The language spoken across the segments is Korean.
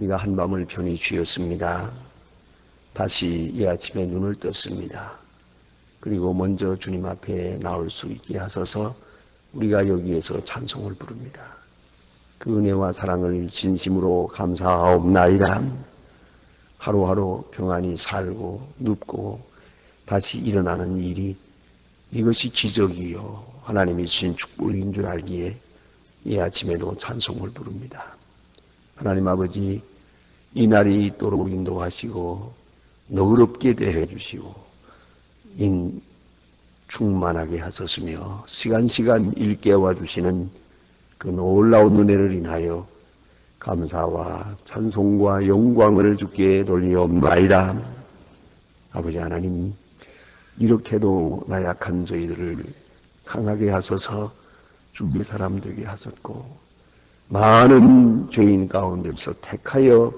우리가 한밤을 편히 쉬었습니다. 다시 이 아침에 눈을 떴습니다. 그리고 먼저 주님 앞에 나올 수 있게 하소서. 우리가 여기에서 찬송을 부릅니다. 그 은혜와 사랑을 진심으로 감사하옵나이다. 하루하루 평안히 살고 눕고 다시 일어나는 일이 이것이 기적이요 하나님이 주신 축복인 줄 알기에 이 아침에도 찬송을 부릅니다. 하나님 아버지, 이 날이 있도록 인도하시고 너그럽게 대해 주시고 충만하게 하소서며 시간시간 일깨워 주시는 그 놀라운 은혜를 인하여 감사와 찬송과 영광을 주께 돌리옵나이다. 아버지 하나님, 이렇게도 나약한 저희들을 강하게 하소서. 주의 사람 되게 하셨고 많은 죄인 가운데서 택하여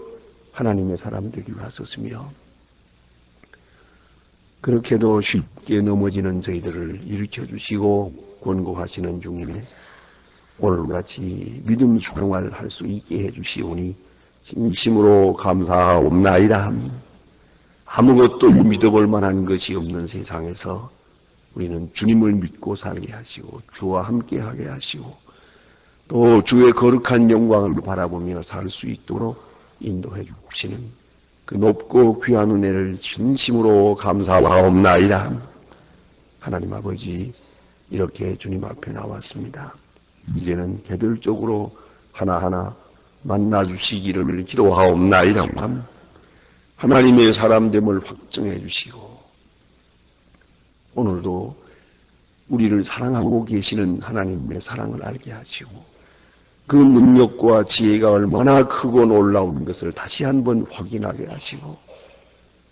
하나님의 사람 되게 하셨으며 그렇게도 쉽게 넘어지는 저희들을 일으켜주시고 권고하시는 중에 오늘같이 믿음 생활할 수 있게 해주시오니 진심으로 감사하옵나이다. 아무것도 믿어볼 만한 것이 없는 세상에서 우리는 주님을 믿고 살게 하시고 주와 함께하게 하시고 또 주의 거룩한 영광을 바라보며 살 수 있도록 인도해 주시는 그 높고 귀한 은혜를 진심으로 감사하옵나이다. 하나님 아버지, 이렇게 주님 앞에 나왔습니다. 이제는 개별적으로 하나하나 만나주시기를 기도하옵나이다. 하나님의 사람됨을 확증해 주시고 오늘도 우리를 사랑하고 계시는 하나님의 사랑을 알게 하시고 그 능력과 지혜가 얼마나 크고 놀라운 것을 다시 한번 확인하게 하시고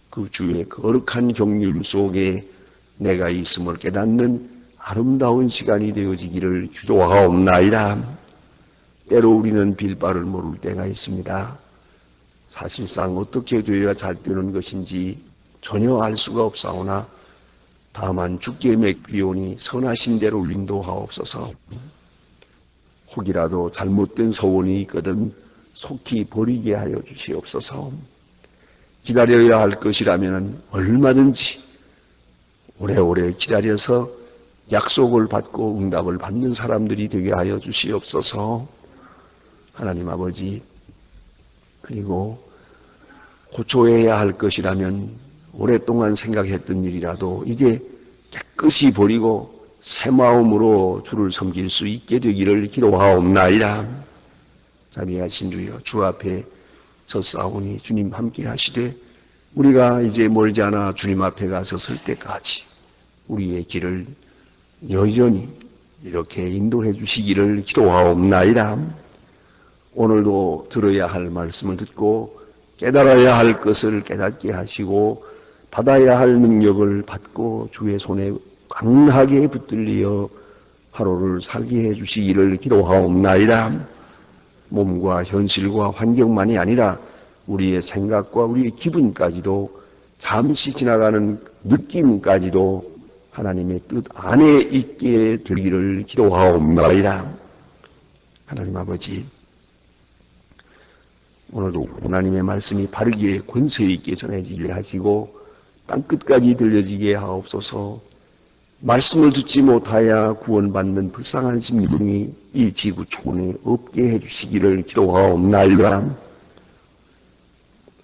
그 주의 거룩한 경륜 속에 내가 있음을 깨닫는 아름다운 시간이 되어지기를 기도하옵나이다. 때로 우리는 빌바를 모를 때가 있습니다. 사실상 어떻게 되어야 잘 되는 것인지 전혀 알 수가 없사오나 다만 주께 맡기오니 선하신 대로 인도하옵소서. 혹이라도 잘못된 소원이 있거든 속히 버리게 하여 주시옵소서. 기다려야 할 것이라면 얼마든지 오래오래 기다려서 약속을 받고 응답을 받는 사람들이 되게 하여 주시옵소서. 하나님 아버지, 그리고 고초해야 할 것이라면 오랫동안 생각했던 일이라도 이제 깨끗이 버리고 새 마음으로 주를 섬길 수 있게 되기를 기도하옵나이다. 자비하신 주여, 주 앞에 섰사오니 주님 함께 하시되 우리가 이제 멀지 않아 주님 앞에 가서 설 때까지 우리의 길을 여전히 이렇게 인도해 주시기를 기도하옵나이다. 오늘도 들어야 할 말씀을 듣고 깨달아야 할 것을 깨닫게 하시고 받아야 할 능력을 받고 주의 손에 강하게 붙들려 하루를 살게 해주시기를 기도하옵나이다. 몸과 현실과 환경만이 아니라 우리의 생각과 우리의 기분까지도 잠시 지나가는 느낌까지도 하나님의 뜻 안에 있게 되기를 기도하옵나이다. 하나님 아버지, 오늘도 하나님의 말씀이 바르게 권세 있게 전해지게 하시고 땅끝까지 들려지게 하옵소서. 말씀을 듣지 못하여 구원받는 불쌍한 심령이 이 지구촌에 없게 해주시기를 기도하옵나이다.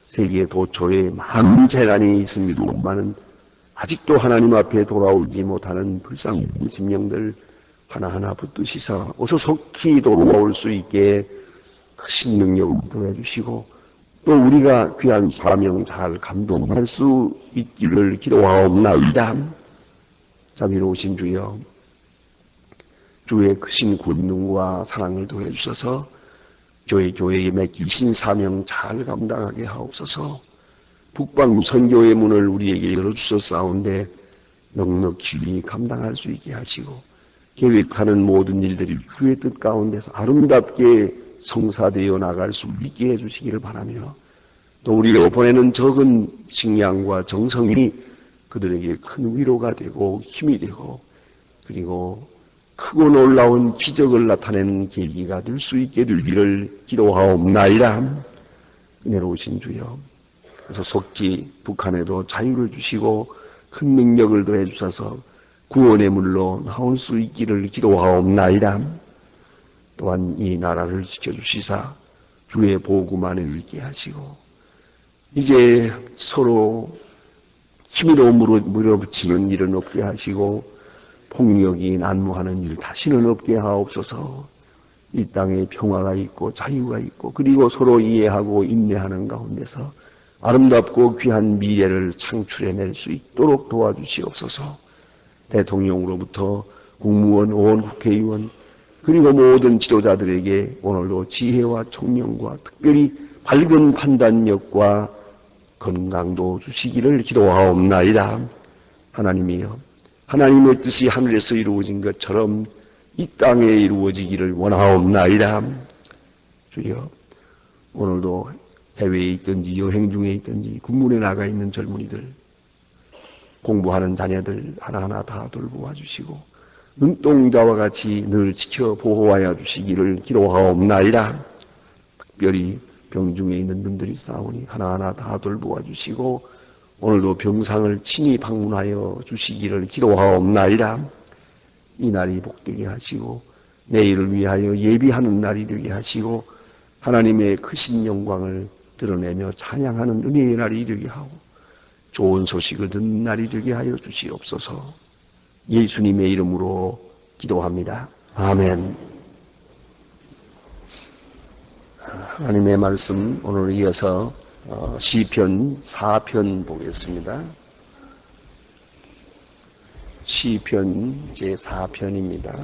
세계 도처에 많은 재난이 있습니다만은 아직도 하나님 앞에 돌아오지 못하는 불쌍한 심령들 하나하나 붙드시사 어서 속히 돌아올 수 있게 크신 능력을 더해주시고 또 우리가 귀한 사명 잘 감동할 수 있기를 기도하옵나이다. 자비로우신 주여, 주의 크신 권능과 사랑을 더해주셔서 저희 교회에 맡기신 사명 잘 감당하게 하옵소서. 북방 선교의 문을 우리에게 열어주셨사온데 넉넉히 감당할 수 있게 하시고 계획하는 모든 일들이 주의 뜻 가운데서 아름답게 성사되어 나갈 수 있게 해주시기를 바라며 또 우리가 보내는 적은 식량과 정성이 그들에게 큰 위로가 되고 힘이 되고 그리고 크고 놀라운 기적을 나타내는 계기가 될 수 있게 되기를 기도하옵나이다. 은혜로우신 주여. 그래서 속히 북한에도 자유를 주시고 큰 능력을 더해 주셔서 구원의 물로 나올 수 있기를 기도하옵나이다. 또한 이 나라를 지켜주시사 주의 복음 안에 있게 하시고 이제 서로 힘으로 물어붙이는 일은 없게 하시고 폭력이 난무하는 일 다시는 없게 하옵소서. 이 땅에 평화가 있고 자유가 있고 그리고 서로 이해하고 인내하는 가운데서 아름답고 귀한 미래를 창출해낼 수 있도록 도와주시옵소서. 대통령으로부터 국무원, 의원, 국회의원 그리고 모든 지도자들에게 오늘도 지혜와 총명과 특별히 밝은 판단력과 건강도 주시기를 기도하옵나이다. 하나님이여, 하나님의 뜻이 하늘에서 이루어진 것처럼 이 땅에 이루어지기를 원하옵나이다. 주여, 오늘도 해외에 있든지 여행 중에 있든지 군문에 나가 있는 젊은이들, 공부하는 자녀들 하나하나 다 돌보아 주시고 눈동자와 같이 늘 지켜 보호하여 주시기를 기도하옵나이다. 특별히 병중에 있는 분들이 싸우니 하나하나 다 돌보아 주시고 오늘도 병상을 친히 방문하여 주시기를 기도하옵나이다. 이 날이 복되게 하시고 내일을 위하여 예비하는 날이 되게 하시고 하나님의 크신 영광을 드러내며 찬양하는 은혜의 날이 되게 하고 좋은 소식을 듣는 날이 되게 하여 주시옵소서. 예수님의 이름으로 기도합니다. 아멘. 하나님의 말씀 오늘 이어서 시편 4편 보겠습니다. 시편 제4편입니다.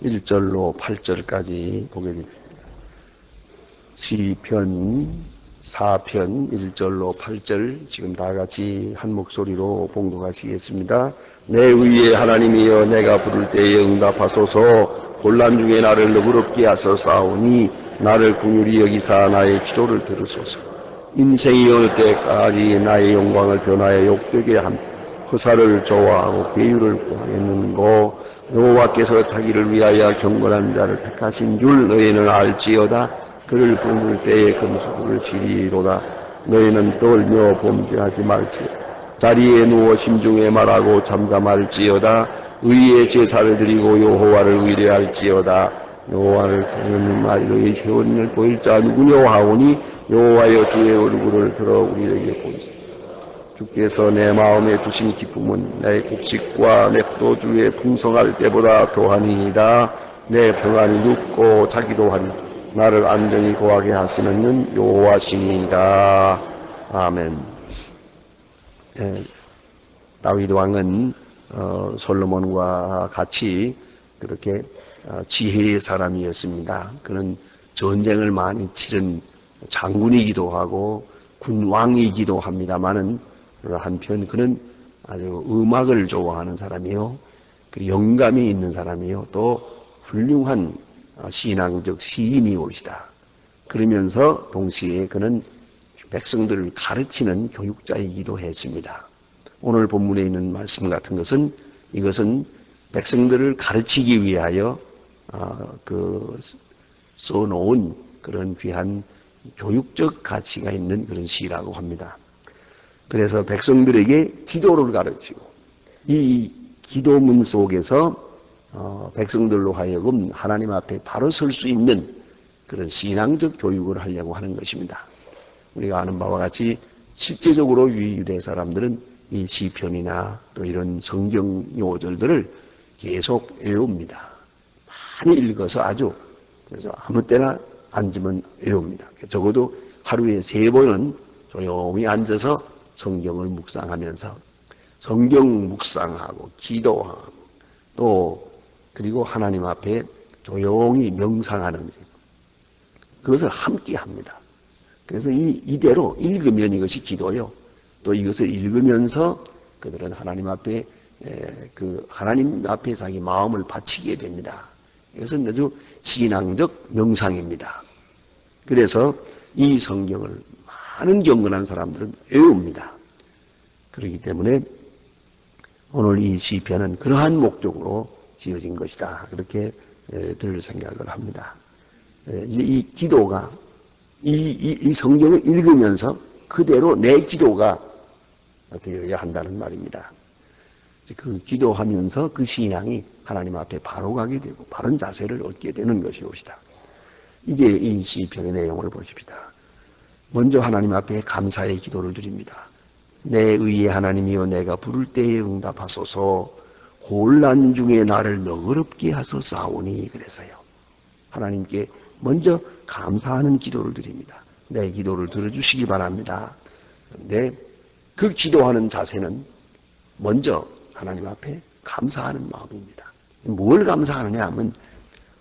1절로 8절까지 보게 됩니다. 시편 4편 1절로 8절 지금 다 같이 한 목소리로 봉독하시겠습니다. 내 의의 하나님이여 내가 부를 때에 응답하소서. 곤란 중에 나를 너그럽게 하소서하오니 나를 긍휼히 여기사 나의 기도를 들으소서. 인생이 어느 때까지 나의 영광을 변하여 욕되게 함 허사를 좋아하고 괴유를 구하겠는고 여호와께서 자기를 위하여 경건한 자를 택하신 줄 너희는 알지어다. 그를 부를 때에 금수를 지리로다. 너희는 떨며 범죄하지 말지어다. 자리에 누워 심중에 말하고 잠잠할지어다. 의의 제사를 드리고 여호와를 의뢰할지어다. 여호와를 경외하는 말로의 회원을 보일 자 누구냐 하오니 여호와여 주의 얼굴을 들어 우리에게 보이소서. 주께서 내 마음에 두신 기쁨은 내 곡식과 냅도 주에 풍성할 때보다 더하니이다. 내 평안이 눕고 자기도 하니 나를 안정히 거하게 하시는 여호와시니이다. 아멘. 다윗 왕은 솔로몬과 같이 그렇게 지혜의 사람이었습니다. 그는 전쟁을 많이 치른 장군이기도 하고 군왕이기도 합니다만은 한편 그는 아주 음악을 좋아하는 사람이요, 그리고 영감이 있는 사람이요, 또 훌륭한 신앙적 시인이오시다. 그러면서 동시에 그는 백성들을 가르치는 교육자이기도 했습니다. 오늘 본문에 있는 말씀 같은 것은 이것은 백성들을 가르치기 위하여 써놓은 그런 귀한 교육적 가치가 있는 그런 시라고 합니다. 그래서 백성들에게 기도를 가르치고 이 기도문 속에서 백성들로 하여금 하나님 앞에 바로 설 수 있는 그런 신앙적 교육을 하려고 하는 것입니다. 우리가 아는 바와 같이 실제적으로 유대 사람들은 이 시편이나 또 이런 성경 요절들을 계속 외웁니다. 많이 읽어서 아주 그래서 아무 때나 앉으면 외웁니다. 적어도 하루에 3번은 조용히 앉아서 성경을 묵상하면서 성경 묵상하고 기도하고 또 그리고 하나님 앞에 조용히 명상하는 그것을 함께 합니다. 그래서 이대로 읽으면 이것이 기도요. 또 이것을 읽으면서 그들은 하나님 앞에 하나님 앞에 자기 마음을 바치게 됩니다. 이것은 아주 신앙적 명상입니다. 그래서 이 성경을 많은 경건한 사람들은 외웁니다. 그렇기 때문에 오늘 이 시편은 그러한 목적으로 지어진 것이다. 그렇게 들 생각을 합니다. 이 기도가 이 성경을 읽으면서 그대로 내 기도가 되어야 한다는 말입니다. 그 기도하면서 그 신앙이 하나님 앞에 바로 가게 되고 바른 자세를 얻게 되는 것이옵시다. 이제 이 시편의 내용을 보십시다. 먼저 하나님 앞에 감사의 기도를 드립니다. 내 의의 하나님이여 내가 부를 때에 응답하소서 혼란 중에 나를 너그럽게 하소서하오니 그래서요. 하나님께 먼저 감사하는 기도를 드립니다. 내 기도를 들어주시기 바랍니다. 그런데 그 기도하는 자세는 먼저 하나님 앞에 감사하는 마음입니다. 뭘 감사하느냐 하면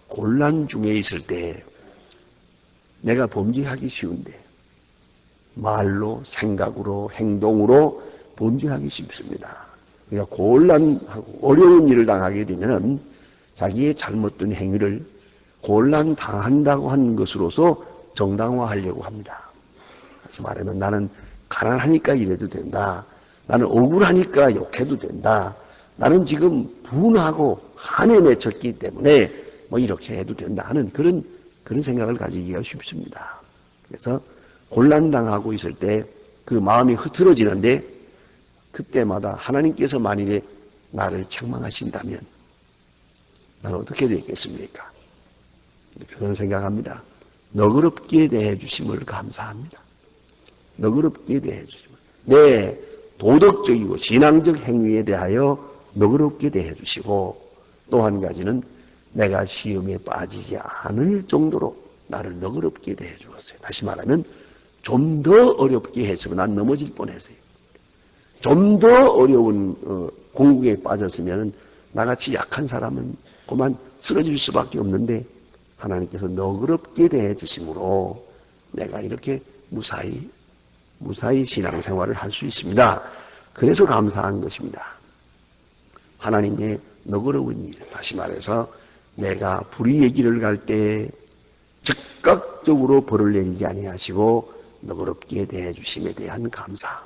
곤란 중에 있을 때 내가 범죄하기 쉬운데 말로, 생각으로, 행동으로 범죄하기 쉽습니다. 그러니까 곤란하고 어려운 일을 당하게 되면 자기의 잘못된 행위를 곤란 당한다고 하는 것으로서 정당화하려고 합니다. 그래서 말하면 나는 가난하니까 이래도 된다. 나는 억울하니까 욕해도 된다. 나는 지금 분하고 한에 맺혔기 때문에 뭐 이렇게 해도 된다 하는 그런 생각을 가지기가 쉽습니다. 그래서 곤란당하고 있을 때 그 마음이 흐트러지는데 그때마다 하나님께서 만일에 나를 책망하신다면 나는 어떻게 되겠습니까? 그런 생각합니다. 너그럽게 대해주심을 감사합니다. 너그럽게 대해주심을. 내 도덕적이고 신앙적 행위에 대하여 너그럽게 대해주시고 또 한 가지는 내가 시험에 빠지지 않을 정도로 나를 너그럽게 대해주었어요. 다시 말하면 좀 더 어렵게 했으면 난 넘어질 뻔했어요. 좀 더 어려운 공국에 빠졌으면 나같이 약한 사람은 그만 쓰러질 수밖에 없는데 하나님께서 너그럽게 대해주심으로 내가 이렇게 무사히 신앙생활을 할 수 있습니다. 그래서 감사한 것입니다. 하나님의 너그러운 일, 다시 말해서 내가 불의의 길을 갈 때 즉각적으로 벌을 내리지 아니하시고 너그럽게 대해주심에 대한 감사.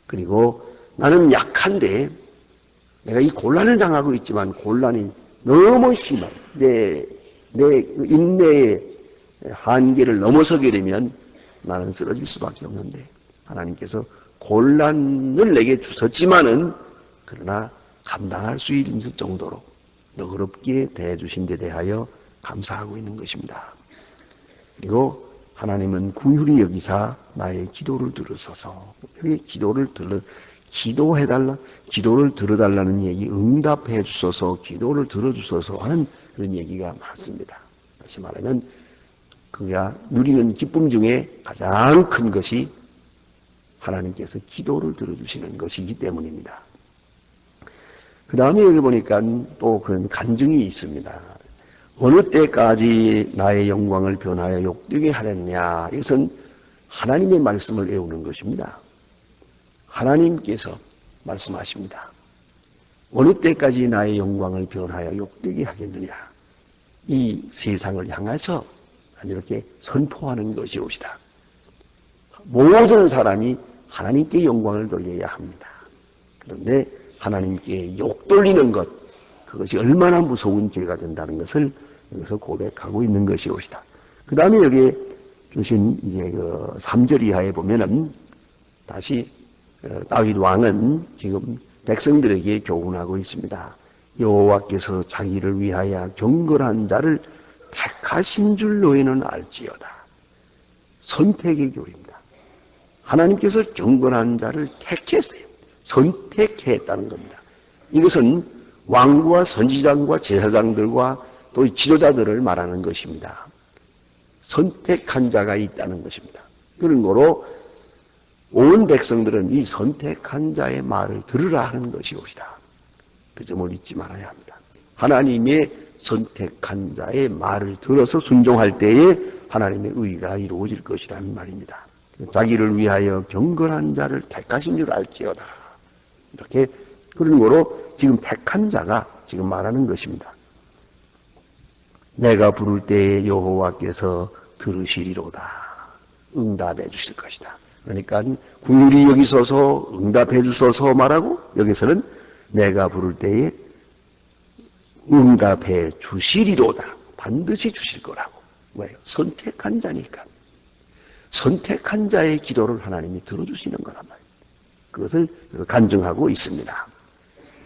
그리고 나는 약한데 내가 이 곤란을 당하고 있지만 곤란이 너무 심한 내 인내의 한계를 넘어서게 되면 나는 쓰러질 수밖에 없는데 하나님께서 곤란을 내게 주셨지만은 그러나 감당할 수 있는 정도로 너그럽게 대해주신 데 대하여 감사하고 있는 것입니다. 그리고 하나님은 긍휼히 여기사 나의 기도를 들으소서. 여기 기도를 들어달라는 얘기, 응답해 주소서, 기도를 들어주소서 하는 그런 얘기가 많습니다. 다시 말하면 그가 누리는 기쁨 중에 가장 큰 것이 하나님께서 기도를 들어주시는 것이기 때문입니다. 그 다음에 여기 보니까 또 그런 간증이 있습니다. 어느 때까지 나의 영광을 변하여 욕되게 하렸냐. 이것은 하나님의 말씀을 외우는 것입니다. 하나님께서 말씀하십니다. 어느 때까지 나의 영광을 변하여 욕되게 하겠느냐. 이 세상을 향해서 이렇게 선포하는 것이옵시다. 모든 사람이 하나님께 영광을 돌려야 합니다. 그런데 하나님께 욕 돌리는 것, 그것이 얼마나 무서운 죄가 된다는 것을 여기서 고백하고 있는 것이옵시다. 그 다음에 여기에 주신 이제 3절 이하에 보면은 다시 다윗 왕은 지금 백성들에게 교훈하고 있습니다. 여호와께서 자기를 위하여 경건한 자를 택하신 줄 너희는 알지어다. 선택의 교리입니다. 하나님께서 경건한 자를 택했어요. 선택했다는 겁니다. 이것은 왕과 선지장과 제사장들과 또 지도자들을 말하는 것입니다. 선택한 자가 있다는 것입니다. 그런 거로 온 백성들은 이 선택한 자의 말을 들으라 하는 것이옵시다. 그 점을 잊지 말아야 합니다. 하나님의 선택한 자의 말을 들어서 순종할 때에 하나님의 의가 이루어질 것이라는 말입니다. 자기를 위하여 경건한 자를 택하신 줄 알지어다. 이렇게 그런 거로 지금 택한 자가 지금 말하는 것입니다. 내가 부를 때에 여호와께서 들으시리로다. 응답해 주실 것이다. 그러니까 긍휼히 여기소서 응답해 주소서 말하고 여기서는 내가 부를 때에 응답해 주시리로다. 반드시 주실 거라고. 뭐예요? 선택한 자니까. 선택한 자의 기도를 하나님이 들어주시는 거란 말이에요. 그것을 간증하고 있습니다.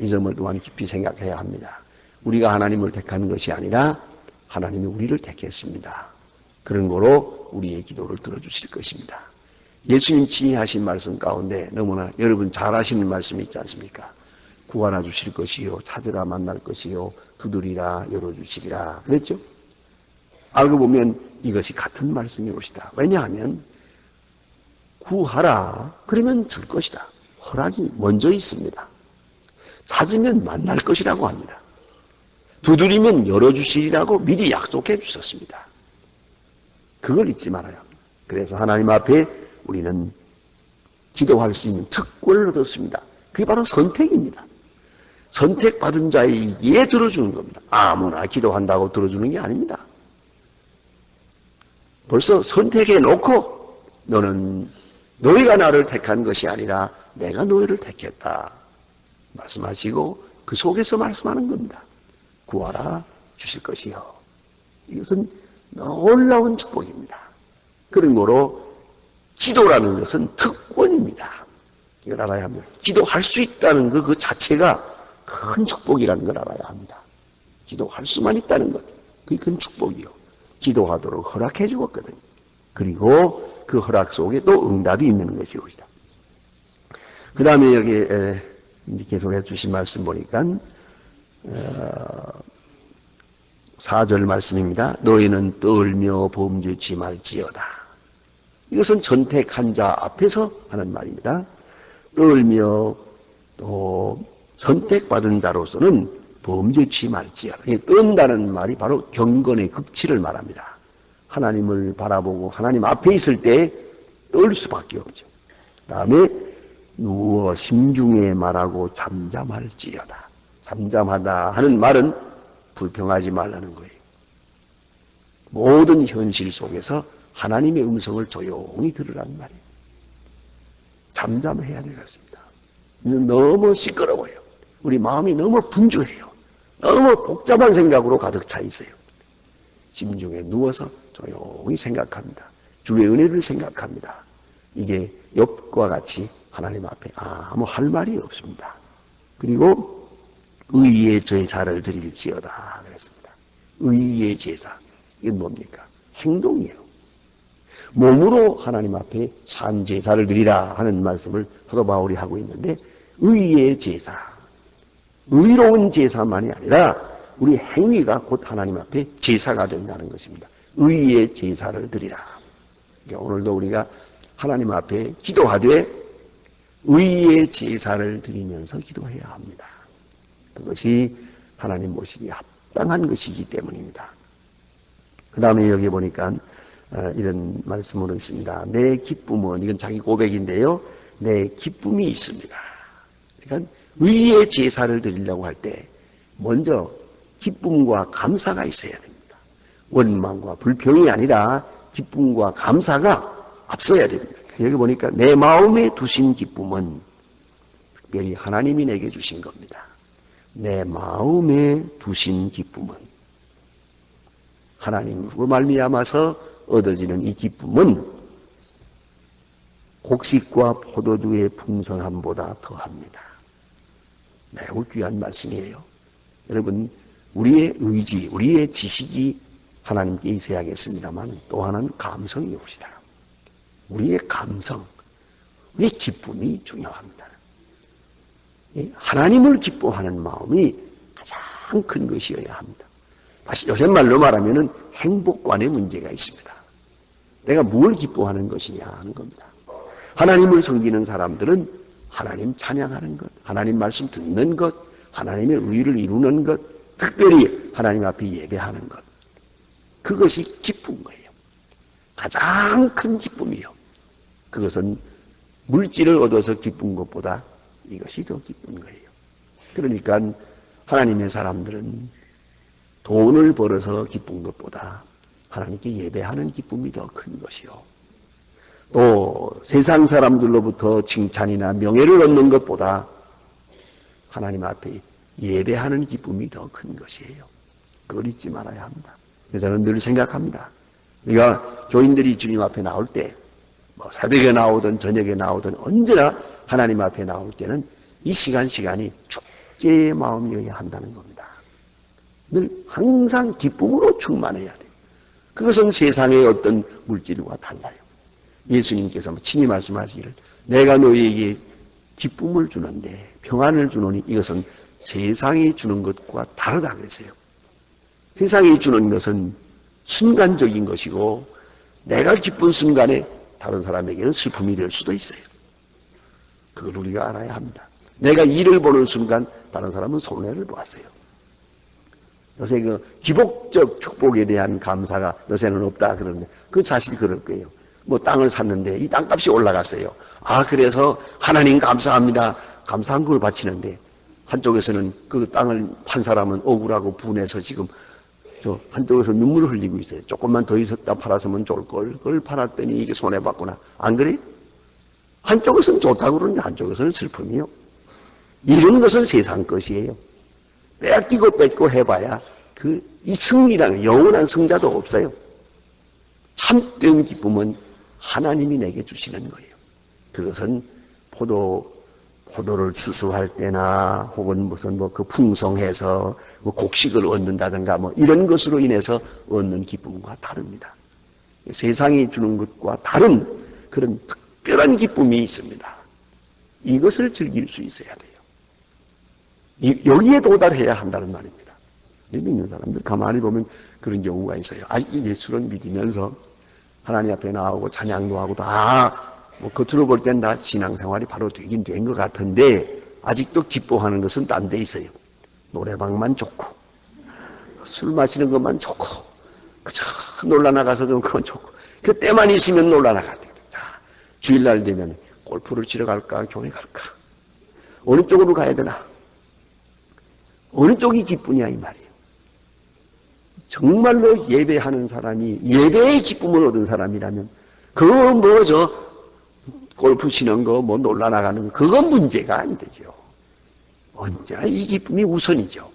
이 점을 또한 깊이 생각해야 합니다. 우리가 하나님을 택한 것이 아니라 하나님이 우리를 택했습니다. 그런 거로 우리의 기도를 들어주실 것입니다. 예수님 지혜하신 말씀 가운데 너무나 여러분 잘 아시는 말씀이 있지 않습니까? 구하라 주실 것이요, 찾으라 만날 것이요, 두드리라 열어주시리라 그랬죠? 알고 보면 이것이 같은 말씀이 옵니다. 왜냐하면 구하라 그러면 줄 것이다. 허락이 먼저 있습니다. 찾으면 만날 것이라고 합니다. 두드리면 열어주시리라고 미리 약속해 주셨습니다. 그걸 잊지 말아야 합니다. 그래서 하나님 앞에 우리는 기도할 수 있는 특권을 얻었습니다. 그게 바로 선택입니다. 선택받은 자에게 들어주는 겁니다. 아무나 기도한다고 들어주는 게 아닙니다. 벌써 선택해 놓고 너희가 나를 택한 것이 아니라 내가 너희를 택했다 말씀하시고 그 속에서 말씀하는 겁니다. 구하라 주실 것이요. 이것은 놀라운 축복입니다. 그런 거로 기도라는 것은 특권입니다. 이걸 알아야 합니다. 기도할 수 있다는 것 그 자체가 큰 축복이라는 걸 알아야 합니다. 기도할 수만 있다는 것 그게 큰 축복이요. 기도하도록 허락해 주었거든요. 그리고 그 허락 속에 또 응답이 있는 것이옵니다. 그 다음에 여기 계속해 주신 말씀 보니까 4절 말씀입니다. 너희는 떨며 범죄치 말지어다. 이것은 선택한 자 앞에서 하는 말입니다. 떨며 또 선택받은 자로서는 범죄치 말지어다. 떤다는 말이 바로 경건의 극치를 말합니다. 하나님을 바라보고 하나님 앞에 있을 때 떨 수밖에 없죠. 그 다음에 누워 심중에 말하고 잠잠할지어다. 잠잠하다 하는 말은 불평하지 말라는 거예요. 모든 현실 속에서 하나님의 음성을 조용히 들으라는 말이에요. 잠잠해야 되겠습니다. 너무 시끄러워요. 우리 마음이 너무 분주해요. 너무 복잡한 생각으로 가득 차 있어요. 심중에 누워서 조용히 생각합니다. 주의 은혜를 생각합니다. 이게 욥과 같이 하나님 앞에 아무 할 말이 없습니다. 그리고 의의 제사를 드릴지어다 그랬습니다. 의의 제사. 이건 뭡니까? 행동이에요. 몸으로 하나님 앞에 산 제사를 드리라 하는 말씀을 사도 바울이 하고 있는데 의의 제사. 의로운 제사만이 아니라 우리 행위가 곧 하나님 앞에 제사가 된다는 것입니다. 의의 제사를 드리라. 그러니까 오늘도 우리가 하나님 앞에 기도하되 의의 제사를 드리면서 기도해야 합니다. 그것이 하나님 모시기에 합당한 것이기 때문입니다. 그 다음에 여기 보니까 이런 말씀으로 있습니다. 내 기쁨은, 이건 자기 고백인데요. 내 기쁨이 있습니다. 그러니까 의의 제사를 드리려고 할 때 먼저 기쁨과 감사가 있어야 됩니다. 원망과 불평이 아니라 기쁨과 감사가 앞서야 됩니다. 여기 보니까 내 마음에 두신 기쁨은 특별히 하나님이 내게 주신 겁니다. 내 마음에 두신 기쁨은 하나님으로 말미암아서 얻어지는 이 기쁨은 곡식과 포도주의 풍성함보다 더합니다. 매우 귀한 말씀이에요. 여러분, 우리의 의지, 우리의 지식이 하나님께 있어야겠습니다만 또 하나는 감성이 옵시다. 우리의 감성, 우리의 기쁨이 중요합니다. 하나님을 기뻐하는 마음이 가장 큰 것이어야 합니다. 다시 요새 말로 말하면 행복관의 문제가 있습니다. 내가 뭘 기뻐하는 것이냐 하는 겁니다. 하나님을 섬기는 사람들은 하나님 찬양하는 것, 하나님 말씀 듣는 것, 하나님의 의를 이루는 것, 특별히 하나님 앞에 예배하는 것. 그것이 기쁜 거예요. 가장 큰 기쁨이요. 그것은 물질을 얻어서 기쁜 것보다 이것이 더 기쁜 거예요. 그러니까 하나님의 사람들은 돈을 벌어서 기쁜 것보다 하나님께 예배하는 기쁨이 더 큰 것이요. 또 세상 사람들로부터 칭찬이나 명예를 얻는 것보다 하나님 앞에 예배하는 기쁨이 더 큰 것이에요. 그걸 잊지 말아야 합니다. 그래서 저는 늘 생각합니다. 그러니까 교인들이 주님 앞에 나올 때, 뭐 새벽에 나오든 저녁에 나오든 언제나 하나님 앞에 나올 때는 이 시간이 축제의 마음이어야 한다는 겁니다. 늘 항상 기쁨으로 충만해야 돼요. 그것은 세상의 어떤 물질과 달라요. 예수님께서 친히 말씀하시기를 내가 너희에게 기쁨을 주는데 평안을 주노니 이것은 세상이 주는 것과 다르다 그랬어요. 세상이 주는 것은 순간적인 것이고 내가 기쁜 순간에 다른 사람에게는 슬픔이 될 수도 있어요. 그걸 우리가 알아야 합니다. 내가 이를 보는 순간 다른 사람은 손해를 보았어요. 요새 그 기복적 축복에 대한 감사가 요새는 없다 그러는데 그 사실 그럴 거예요. 뭐 땅을 샀는데 이 땅값이 올라갔어요. 아 그래서 하나님 감사합니다. 감사한 걸 바치는데 한쪽에서는 그 땅을 판 사람은 억울하고 분해서 지금 저 한쪽에서 눈물을 흘리고 있어요. 조금만 더 있었다 팔았으면 좋을 걸. 그걸 팔았더니 이게 손해봤구나. 안 그래요? 한쪽에서는 좋다고 그러는데 한쪽에서는 슬픔이요. 이런 것은 세상 것이에요. 뺏기고 뺏고 해봐야 이 승리라는 영원한 승자도 없어요. 참된 기쁨은 하나님이 내게 주시는 거예요. 그것은 포도를 추수할 때나 혹은 무슨 그 풍성해서 곡식을 얻는다든가 이런 것으로 인해서 얻는 기쁨과 다릅니다. 세상이 주는 것과 다른 그런 특별한 기쁨이 있습니다. 이것을 즐길 수 있어야 돼요. 여기에 도달해야 한다는 말입니다. 믿는 사람들 가만히 보면 그런 경우가 있어요. 아직 예수를 믿으면서 하나님 앞에 나오고 찬양도 하고 겉으로 볼 땐 다 신앙생활이 바로 되긴 된 것 같은데 아직도 기뻐하는 것은 딴 데 있어요. 노래방만 좋고 술 마시는 것만 좋고 그저 놀러 나가서도 그건 좋고 그때만 있으면 놀러 나가야 돼요. 자, 주일날 되면 골프를 치러 갈까 교회 갈까 어느 쪽으로 가야 되나 어느 쪽이 기쁘냐 이 말이에요. 정말로 예배하는 사람이 예배의 기쁨을 얻은 사람이라면 그거 골프 치는 거 놀러 나가는 거 그건 문제가 안 되죠. 언제나 이 기쁨이 우선이죠.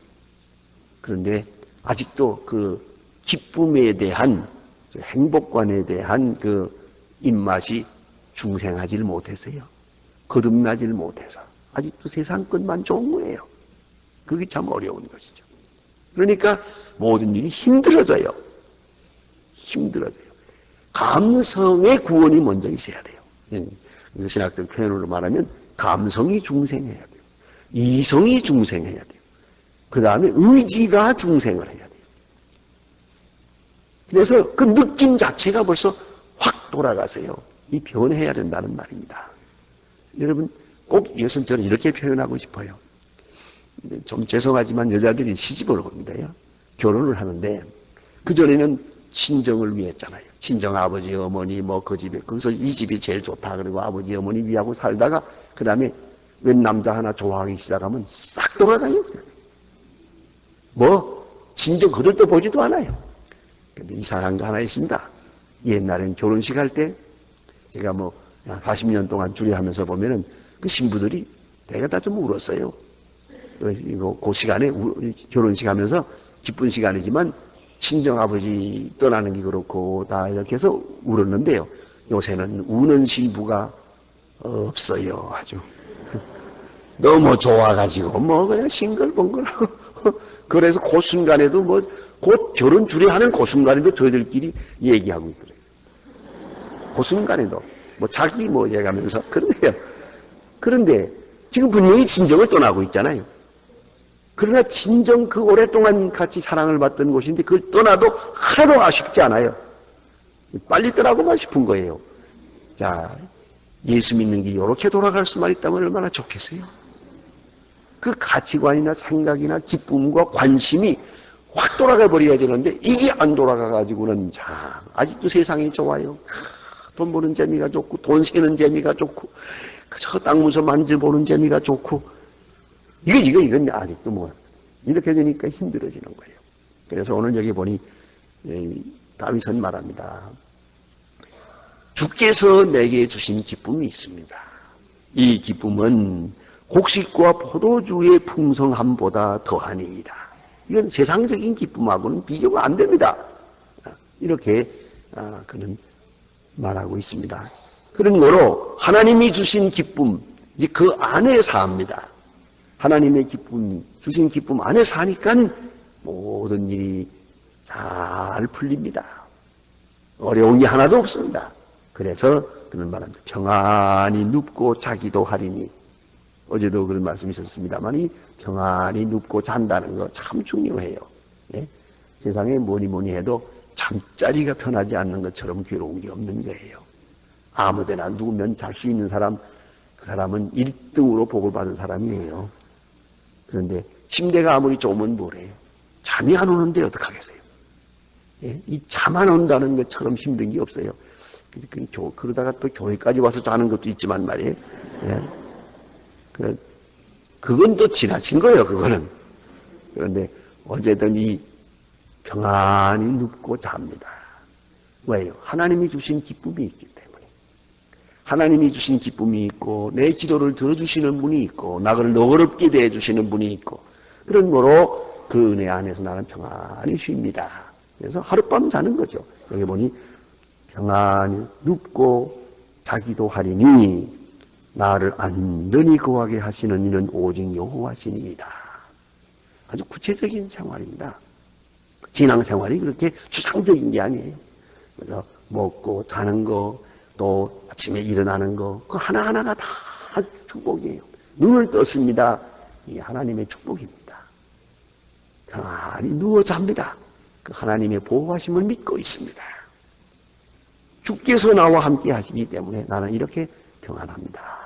그런데 아직도 그 기쁨에 대한 행복관에 대한 그 입맛이 중생하지를 못해서요. 거듭나지를 못해서 아직도 세상 것만 좋은 거예요. 그게 참 어려운 것이죠. 그러니까 모든 일이 힘들어져요. 감성의 구원이 먼저 있어야 돼요. 신학적 표현으로 말하면 감성이 중생해야 돼요. 이성이 중생해야 돼요. 그 다음에 의지가 중생을 해야 돼요. 그래서 그 느낌 자체가 벌써 확 돌아가세요. 이 변해야 된다는 말입니다. 여러분 꼭 이것은 저는 이렇게 표현하고 싶어요. 좀 죄송하지만 여자들이 시집을 옵니다요. 결혼을 하는데 그전에는 친정을 위했잖아요. 친정 아버지 어머니 그 집에 거기서 이 집이 제일 좋다 그리고 아버지 어머니 위하고 살다가 그 다음에 웬 남자 하나 좋아하기 시작하면 싹 돌아가요. 친정 그들도 보지도 않아요. 근데 이상한 거 하나 있습니다. 옛날엔 결혼식 할 때 제가 40년 동안 주례하면서 보면은 그 신부들이 내가 다 좀 울었어요. 그 시간에 결혼식 하면서 기쁜 시간이지만 친정아버지 떠나는 게 그렇고 다 이렇게 해서 울었는데요. 요새는 우는 신부가 없어요. 아주 너무 좋아가지고 그냥 싱글벙글하고 그래서 그 순간에도 곧 결혼 주례하는 그 순간에도 저희들끼리 얘기하고 있더래요. 그 순간에도 자기 얘기하면서 그런데 지금 분명히 친정을 떠나고 있잖아요. 그러나 친정 그 오랫동안 같이 사랑을 받던 곳인데 그걸 떠나도 하나도 아쉽지 않아요. 빨리 떠나고만 싶은 거예요. 자, 예수 믿는 게 이렇게 돌아갈 수만 있다면 얼마나 좋겠어요. 그 가치관이나 생각이나 기쁨과 관심이 확 돌아가 버려야 되는데 이게 안 돌아가 가지고는 아직도 세상이 좋아요. 돈 버는 재미가 좋고 돈 세는 재미가 좋고 그저 땅 문서 만져보는 재미가 좋고 이건 아직도 이렇게 되니까 힘들어지는 거예요. 그래서 오늘 여기 보니 다윗은 말합니다. 주께서 내게 주신 기쁨이 있습니다. 이 기쁨은 곡식과 포도주의 풍성함보다 더하니이다. 이건 세상적인 기쁨하고는 비교가 안 됩니다. 이렇게 그는 말하고 있습니다. 그런 거로 하나님이 주신 기쁨, 이제 그 안에 삽니다. 하나님의 기쁨, 주신 기쁨 안에 사니까 모든 일이 잘 풀립니다. 어려운 게 하나도 없습니다. 그래서 그는 말합니다. 평안히 눕고 자기도 하리니. 어제도 그런 말씀이 있었습니다만 이 평안히 눕고 잔다는 거 참 중요해요. 예? 세상에 뭐니 해도 잠자리가 편하지 않는 것처럼 괴로운 게 없는 거예요. 아무데나 누우면 잘 수 있는 사람, 그 사람은 1등으로 복을 받은 사람이에요. 그런데 침대가 아무리 좋으면 뭐래요? 잠이 안 오는데 어떡하겠어요? 예? 이 잠 안 온다는 것처럼 힘든 게 없어요. 그러다가 또 교회까지 와서 자는 것도 있지만 말이에요. 예? 그건 또 지나친 거예요, 그거는. 그런데 어제든 이 평안히 눕고 잡니다. 왜요? 하나님이 주신 기쁨이 있기 때문에. 하나님이 주신 기쁨이 있고, 내 기도를 들어주시는 분이 있고, 나를 너그럽게 대해주시는 분이 있고, 그런 거로 그 은혜 안에서 나는 평안히 쉽니다. 그래서 하룻밤 자는 거죠. 여기 보니, 평안히 눕고 자기도 하리니, 나를 안전히 거하게 하시는 이는 오직 여호와시니이다. 아주 구체적인 생활입니다. 신앙생활이 그렇게 추상적인 게 아니에요. 그래서 먹고 자는 거, 또 아침에 일어나는 거, 그 하나하나가 다 축복이에요. 눈을 떴습니다. 이게 하나님의 축복입니다. 평안히 누워 잡니다. 그 하나님의 보호하심을 믿고 있습니다. 주께서 나와 함께 하시기 때문에 나는 이렇게 평안합니다.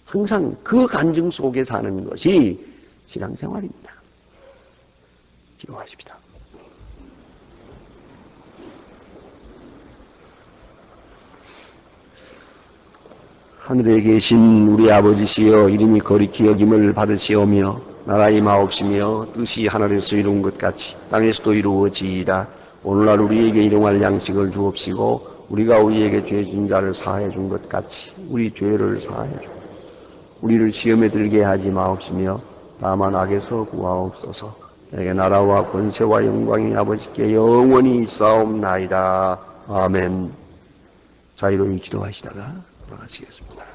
항상 그 간증 속에 사는 것이 신앙생활입니다. 기도하십시다. 하늘에 계신 우리 아버지시여, 이름이 거룩히 여김을 받으시오며 나라 임하옵시며 뜻이 하늘에서 이룬 것 같이 땅에서도 이루어지이다. 오늘날 우리에게 일용할 양식을 주옵시고 우리가 우리에게 죄 진 자를 사하여 준 것 같이 우리 죄를 사하여 주옵소서. 우리를 시험에 들게 하지 마옵시며 다만 악에서 구하옵소서. 내게 나라와 권세와 영광이 아버지께 영원히 있사옵나이다. 아멘. 자유로이 기도하시다가 돌아가시겠습니다.